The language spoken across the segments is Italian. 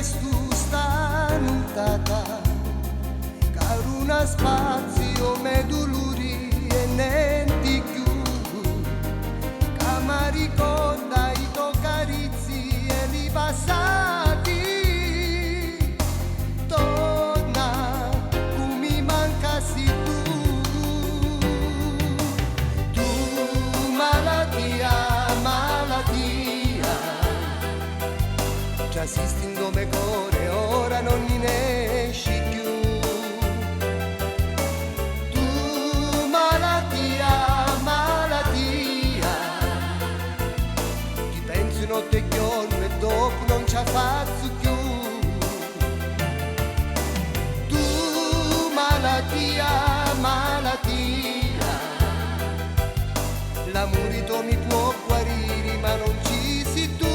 restu sta nuntata, caruna spazio meduluri e nenti più, che mi ricorda i tuoi carizi e li passati. Torna, tu mi mancassi tu malattia, già esisti in come core, ora non ne esci più. Tu malattia, ti pensi notte e giorno e dopo non ci faccio più. Tu malattia, l'amore tu mi può guarire ma non ci sei tu.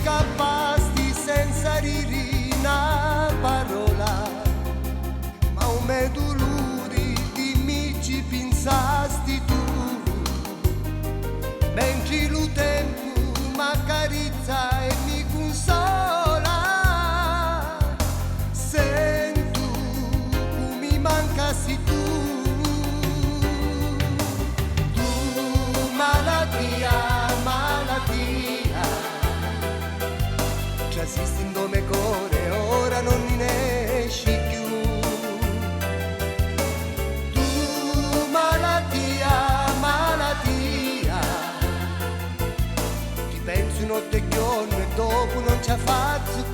Scappasti senza dire una parola, ma un me dolore dimmi ci pensasti tu, mentre il tempo m'accarezza e mi consola. Sento come mi mancassi tu, tu malattia, già esisti in come core, ora non ne esci più. Tu malattia, ti penso notte e giorno e dopo non ci faccio